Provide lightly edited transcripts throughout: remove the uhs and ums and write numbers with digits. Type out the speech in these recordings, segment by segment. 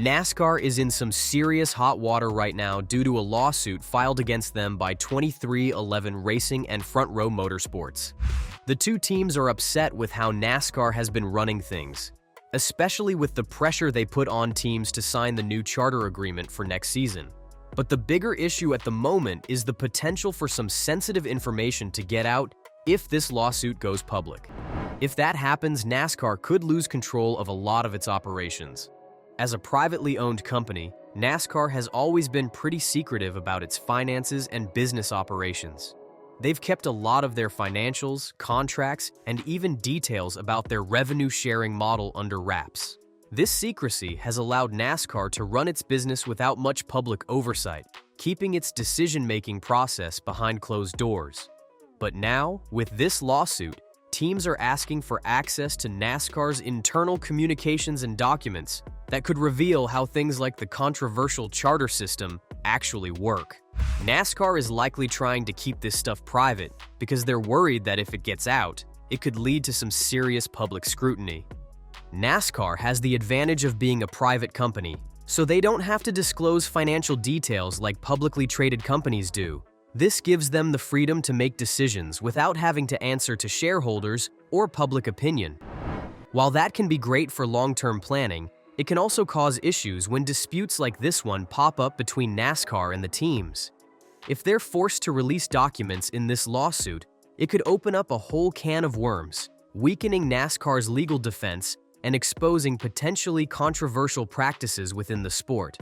NASCAR is in some serious hot water right now due to a lawsuit filed against them by 2311 Racing and Front Row Motorsports. The two teams are upset with how NASCAR has been running things, especially with the pressure they put on teams to sign the new charter agreement for next season. But the bigger issue at the moment is the potential for some sensitive information to get out if this lawsuit goes public. If that happens, NASCAR could lose control of a lot of its operations. As a privately owned company, NASCAR has always been pretty secretive about its finances and business operations. They've kept a lot of their financials, contracts, and even details about their revenue-sharing model under wraps. This secrecy has allowed NASCAR to run its business without much public oversight, keeping its decision-making process behind closed doors. But now, with this lawsuit, teams are asking for access to NASCAR's internal communications and documents that could reveal how things like the controversial charter system actually work. NASCAR is likely trying to keep this stuff private because they're worried that if it gets out, it could lead to some serious public scrutiny. NASCAR has the advantage of being a private company, so they don't have to disclose financial details like publicly traded companies do. This gives them the freedom to make decisions without having to answer to shareholders or public opinion. While that can be great for long-term planning, it can also cause issues when disputes like this one pop up between NASCAR and the teams. If they're forced to release documents in this lawsuit, it could open up a whole can of worms, weakening NASCAR's legal defense and exposing potentially controversial practices within the sport.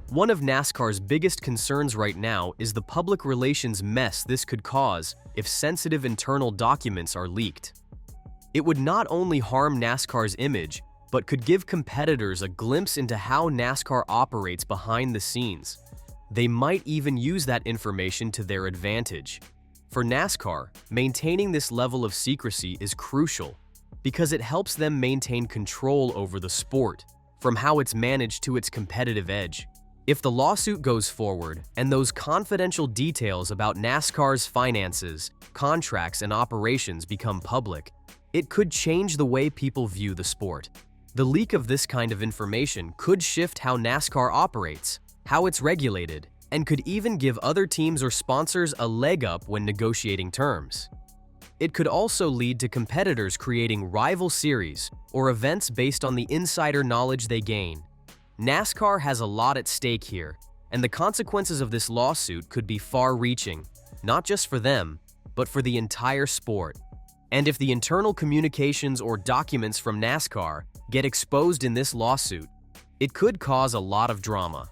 One of NASCAR's biggest concerns right now is the public relations mess this could cause if sensitive internal documents are leaked. It would not only harm NASCAR's image, but could give competitors a glimpse into how NASCAR operates behind the scenes. They might even use that information to their advantage. For NASCAR, maintaining this level of secrecy is crucial because it helps them maintain control over the sport, from how it's managed to its competitive edge. If the lawsuit goes forward and those confidential details about NASCAR's finances, contracts, and operations become public, it could change the way people view the sport. The leak of this kind of information could shift how NASCAR operates, how it's regulated, and could even give other teams or sponsors a leg up when negotiating terms. It could also lead to competitors creating rival series or events based on the insider knowledge they gain. NASCAR has a lot at stake here, and the consequences of this lawsuit could be far-reaching, not just for them, but for the entire sport. And if the internal communications or documents from NASCAR get exposed in this lawsuit, it could cause a lot of drama.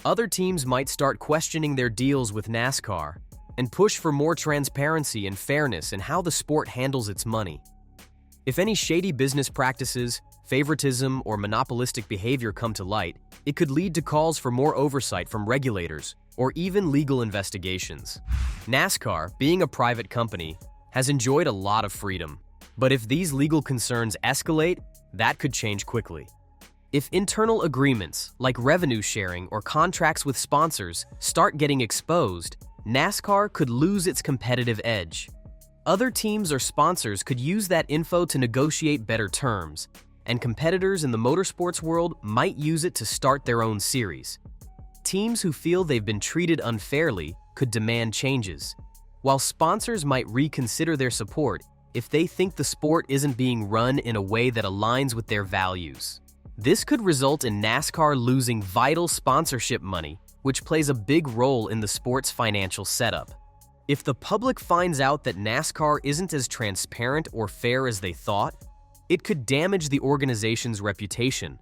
Other teams might start questioning their deals with NASCAR and push for more transparency and fairness in how the sport handles its money. If any shady business practices, favoritism, or monopolistic behavior come to light, it could lead to calls for more oversight from regulators or even legal investigations. NASCAR, being a private company, has enjoyed a lot of freedom, but if these legal concerns escalate, that could change quickly. If internal agreements, like revenue sharing or contracts with sponsors, start getting exposed, NASCAR could lose its competitive edge. Other teams or sponsors could use that info to negotiate better terms, and competitors in the motorsports world might use it to start their own series. Teams who feel they've been treated unfairly could demand changes, while sponsors might reconsider their support if they think the sport isn't being run in a way that aligns with their values. This could result in NASCAR losing vital sponsorship money, which plays a big role in the sport's financial setup. If the public finds out that NASCAR isn't as transparent or fair as they thought, it could damage the organization's reputation.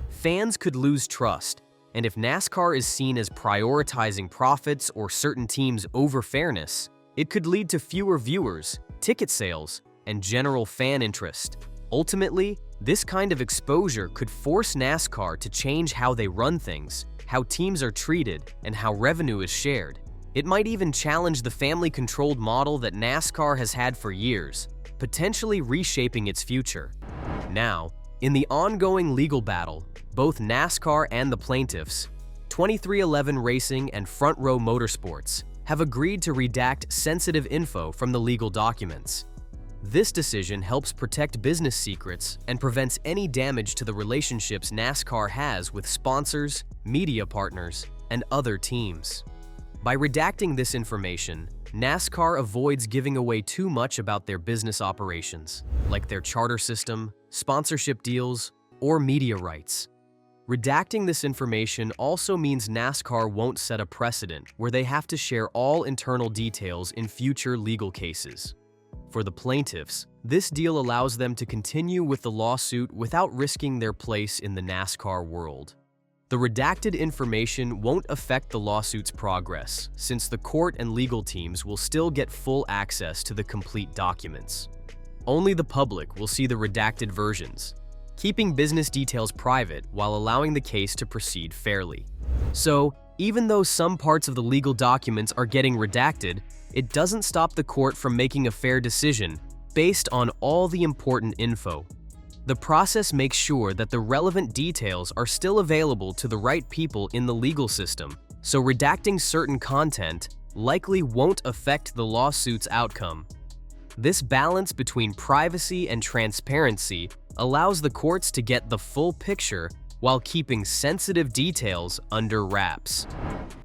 Fans could lose trust, and if NASCAR is seen as prioritizing profits or certain teams over fairness, it could lead to fewer viewers, ticket sales, and general fan interest. Ultimately, this kind of exposure could force NASCAR to change how they run things, how teams are treated, and how revenue is shared. It might even challenge the family-controlled model that NASCAR has had for years, potentially reshaping its future. Now, in the ongoing legal battle, both NASCAR and the plaintiffs, 2311 Racing and Front Row Motorsports, have agreed to redact sensitive info from the legal documents. This decision helps protect business secrets and prevents any damage to the relationships NASCAR has with sponsors, media partners, and other teams. By redacting this information, NASCAR avoids giving away too much about their business operations, like their charter system, sponsorship deals, or media rights. Redacting this information also means NASCAR won't set a precedent where they have to share all internal details in future legal cases. For the plaintiffs, this deal allows them to continue with the lawsuit without risking their place in the NASCAR world. The redacted information won't affect the lawsuit's progress, since the court and legal teams will still get full access to the complete documents. Only the public will see the redacted versions, keeping business details private while allowing the case to proceed fairly. So, even though some parts of the legal documents are getting redacted, it doesn't stop the court from making a fair decision based on all the important info. The process makes sure that the relevant details are still available to the right people in the legal system, so redacting certain content likely won't affect the lawsuit's outcome. This balance between privacy and transparency allows the courts to get the full picture while keeping sensitive details under wraps.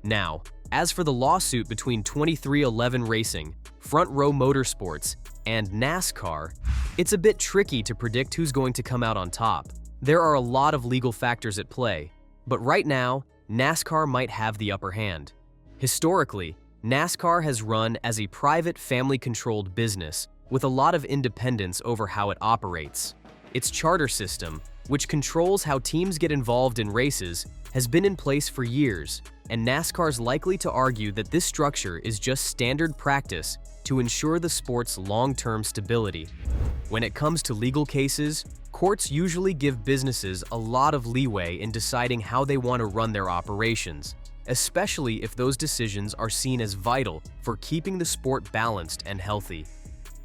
Now, as for the lawsuit between 23XI Racing, Front Row Motorsports, and NASCAR, it's a bit tricky to predict who's going to come out on top. There are a lot of legal factors at play, but right now, NASCAR might have the upper hand. Historically, NASCAR has run as a private, family-controlled business with a lot of independence over how it operates. Its charter system, which controls how teams get involved in races, has been in place for years, and NASCAR's likely to argue that this structure is just standard practice to ensure the sport's long-term stability. When it comes to legal cases, courts usually give businesses a lot of leeway in deciding how they want to run their operations, especially if those decisions are seen as vital for keeping the sport balanced and healthy.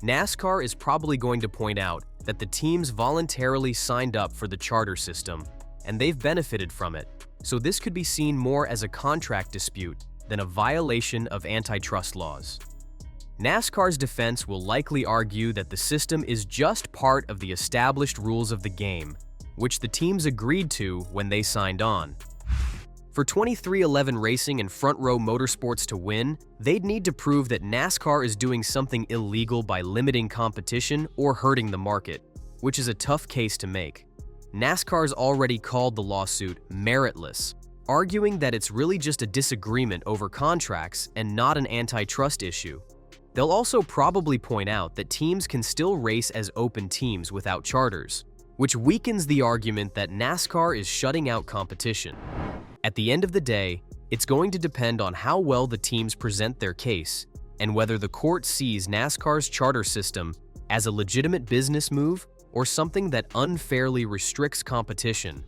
NASCAR is probably going to point out that the teams voluntarily signed up for the charter system, and they've benefited from it, so this could be seen more as a contract dispute than a violation of antitrust laws. NASCAR's defense will likely argue that the system is just part of the established rules of the game, which the teams agreed to when they signed on. For 23XI Racing and Front Row Motorsports to win, they'd need to prove that NASCAR is doing something illegal by limiting competition or hurting the market, which is a tough case to make. NASCAR's already called the lawsuit meritless, arguing that it's really just a disagreement over contracts and not an antitrust issue. They'll also probably point out that teams can still race as open teams without charters, which weakens the argument that NASCAR is shutting out competition. At the end of the day, it's going to depend on how well the teams present their case and whether the court sees NASCAR's charter system as a legitimate business move or something that unfairly restricts competition.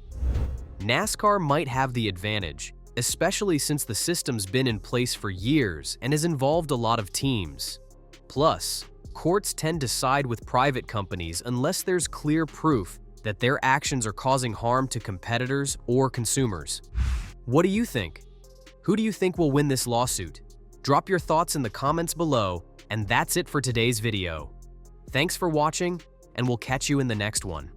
NASCAR might have the advantage, especially since the system's been in place for years and has involved a lot of teams. Plus, courts tend to side with private companies unless there's clear proof that their actions are causing harm to competitors or consumers. What do you think? Who do you think will win this lawsuit? Drop your thoughts in the comments below, and that's it for today's video. Thanks for watching, and we'll catch you in the next one.